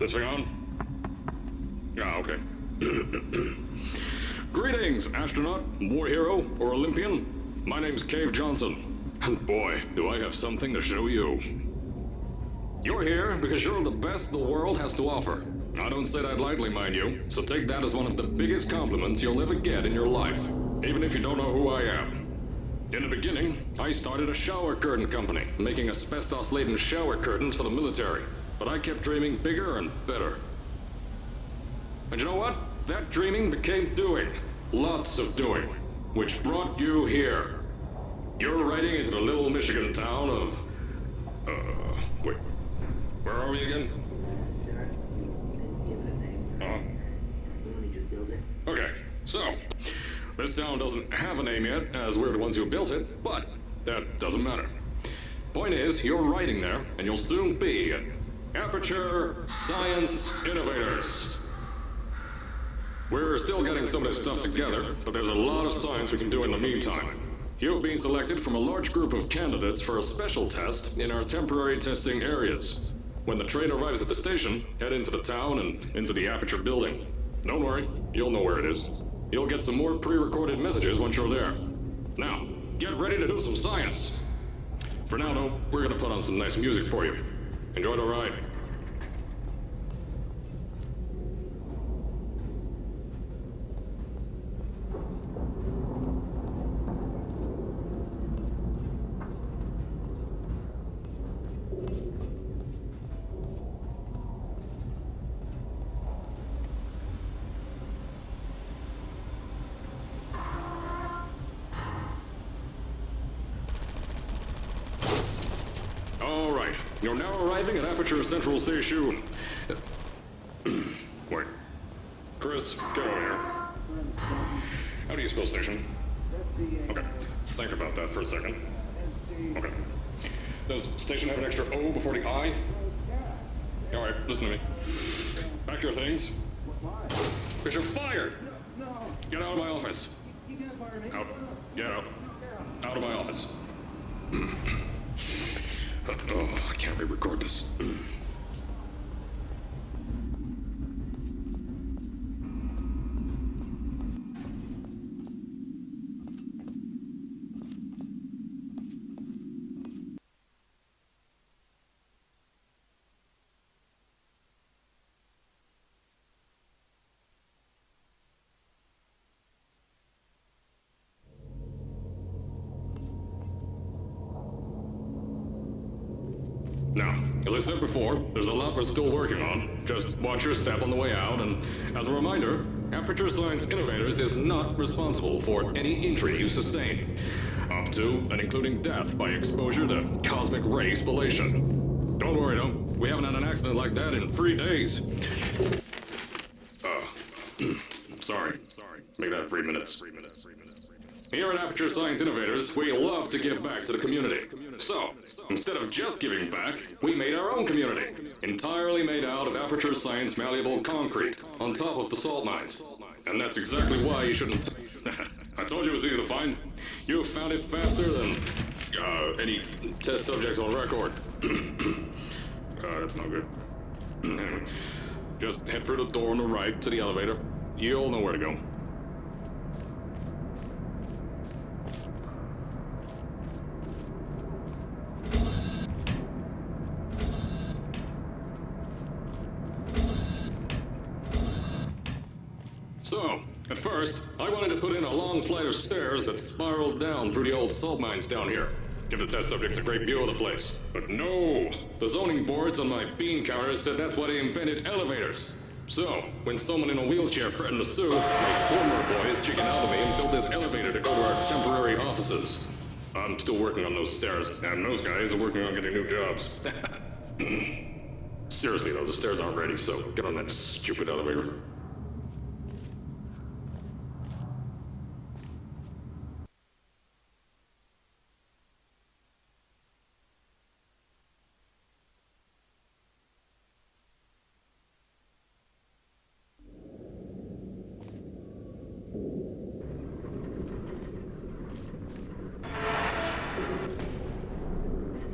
this thing on? Ah, okay. Greetings, astronaut, war hero, or Olympian. My name's Cave Johnson, and boy, do I have something to show you. You're here because you're the best the world has to offer. I don't say that lightly, mind you, so take that as one of the biggest compliments you'll ever get in your life, even if you don't know who I am. In the beginning, I started a shower curtain company, making asbestos-laden shower curtains for the military, but I kept dreaming bigger and better. And you know what? That dreaming became doing. Lots of doing. Which brought you here. You're riding into the little Michigan town of... wait. Where are we again? Sir, give it a name. We only just built it. Okay, so... this town doesn't have a name yet, as we're the ones who built it, but that doesn't matter. Point is, you're riding there, and you'll soon be at Aperture Science Innovators. We're still getting some of this stuff together, but there's a lot of science we can do in the meantime. You've been selected from a large group of candidates for a special test in our temporary testing areas. When the train arrives at the station, head into the town and into the Aperture building. Don't worry, you'll know where it is. You'll get some more pre-recorded messages once you're there. Now, get ready to do some science. For now, though, we're gonna put on some nice music for you. Enjoy the ride. All right, you're now arriving at Aperture Central Station. Wait. Chris, get over here. How do you spell station? Okay, think about that for a second. Okay. Does station have an extra O before the I? All right, listen to me. Pack your things. Because you're fired! Get out of my office. Out. Get out. Out of my office. Oh, I can't re-record this. Now, as I said before, there's a lot we're still working on. Just watch your step on the way out, and as a reminder, Aperture Science Innovators is not responsible for any injury you sustain, up to and including death by exposure to cosmic ray spallation. Don't worry, though, we haven't had an accident like that in 3 days. Sorry. Make that 3 minutes. Here at Aperture Science Innovators, we love to give back to the community. So, instead of just giving back, we made our own community, entirely made out of Aperture Science malleable concrete, on top of the salt mines. And that's exactly why you shouldn't... I told you it was easy to find. You found it faster than... any test subjects on record. That's not good. Anyway, just head through the door on the right to the elevator. You'll know where to go. So, at first, I wanted to put in a long flight of stairs that spiraled down through the old salt mines down here. Give the test subjects a great view of the place. But no! The zoning boards on my bean counters said that's why they invented elevators. So, when someone in a wheelchair threatened to sue, my former boys chickened out of me and built this elevator to go to our temporary offices. I'm still working on those stairs, and those guys are working on getting new jobs. Seriously though, the stairs aren't ready, so get on that stupid elevator.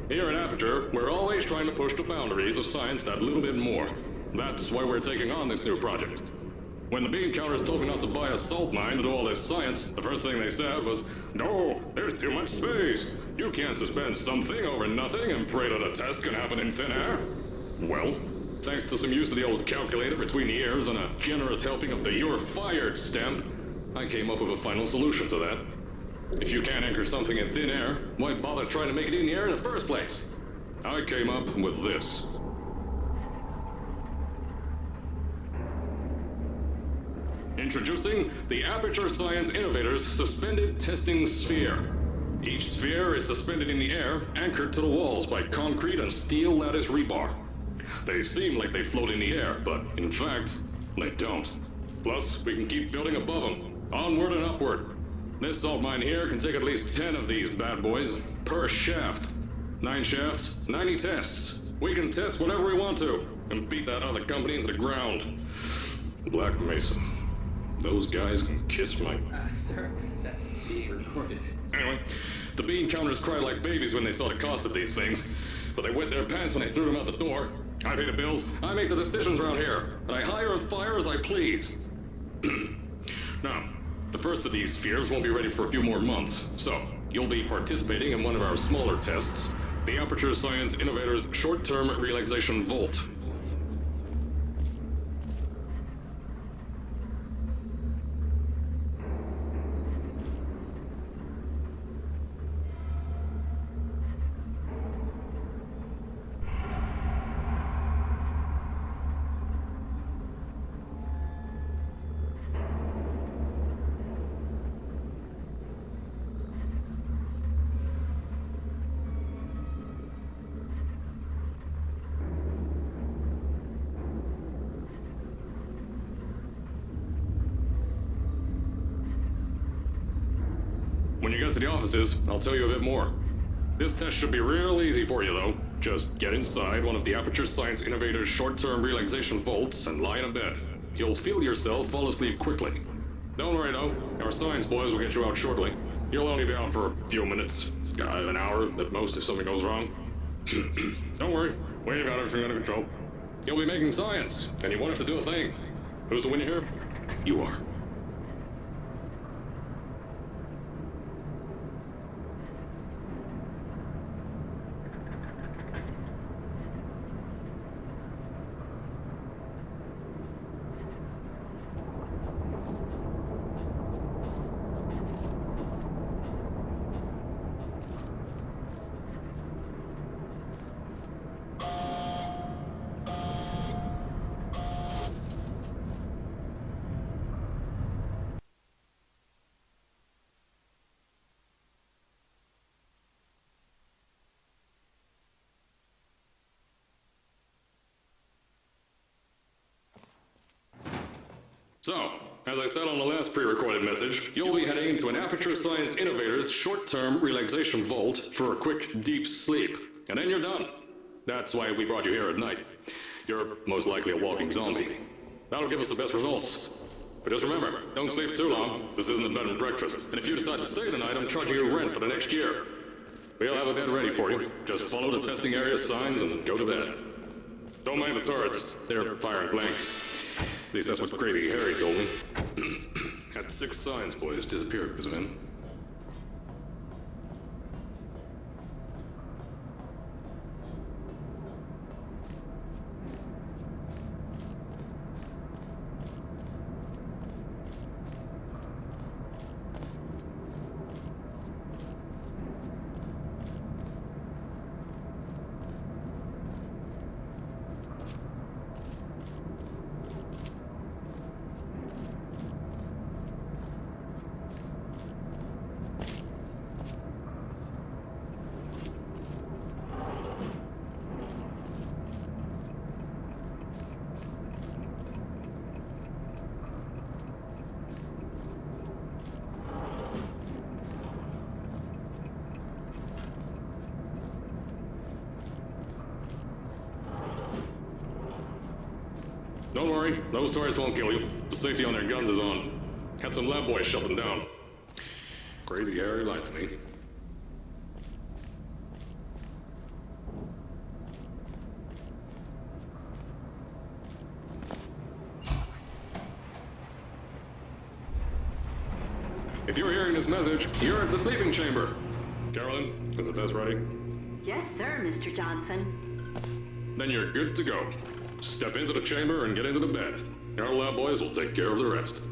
Here at Aperture, we're always trying to push the boundaries of science that little bit more. That's why we're taking on this new project. When the bean counters told me not to buy a salt mine to do all this science, the first thing they said was, "No, there's too much space. You can't suspend something over nothing and pray that a test can happen in thin air." Well, thanks to some use of the old calculator between the ears and a generous helping of the "you're fired" stamp, I came up with a final solution to that. If you can't anchor something in thin air, why bother trying to make it in the air in the first place? I came up with this. Introducing the Aperture Science Innovators Suspended Testing Sphere. Each sphere is suspended in the air, anchored to the walls by concrete and steel lattice rebar. They seem like they float in the air, but in fact, they don't. Plus, we can keep building above them, onward and upward. This salt mine here can take at least 10 of these bad boys per shaft. 9 shafts, 90 tests. We can test whatever we want to and beat that other company into the ground. Black Mesa. Those guys can kiss my... Sir, that's being recorded. Anyway, the bean counters cried like babies when they saw the cost of these things, but they wet their pants when I threw them out the door. I pay the bills, I make the decisions around here, and I hire and fire as I please. Now, the first of these spheres won't be ready for a few more months, so you'll be participating in one of our smaller tests, the Aperture Science Innovators Short-Term Relaxation Volt. When you get to the offices, I'll tell you a bit more. This test should be real easy for you, though. Just get inside one of the Aperture Science Innovators short-term relaxation vaults and lie in a bed. You'll feel yourself fall asleep quickly. Don't worry, though. Our science boys will get you out shortly. You'll only be out for a few minutes. An hour at most if something goes wrong. Don't worry. We've got everything under control. You'll be making science, and you won't have to do a thing. Who's the winner here? You are. So, as I said on the last pre-recorded message, you'll be heading into an Aperture Science Innovators short-term relaxation vault for a quick, deep sleep. And then you're done. That's why we brought you here at night. You're most likely a walking zombie. That'll give us the best results. But just remember, don't sleep too long. This isn't a bed and breakfast. And if you decide to stay tonight, I'm charging you rent for the next year. We'll have a bed ready for you. Just follow the testing area signs and go to bed. Don't mind the turrets. They're firing blanks. At least that's what Crazy Harry told me. Had 6 science boys disappear because of him. Don't worry, those turrets won't kill you. The safety on their guns is on. Had some lab boys shut them down. Crazy Harry lied to me. If you're hearing this message, you're at the sleeping chamber. Carolyn, is the test ready? Yes, sir, Mr. Johnson. Then you're good to go. Step into the chamber and get into the bed. Our lab boys will take care of the rest.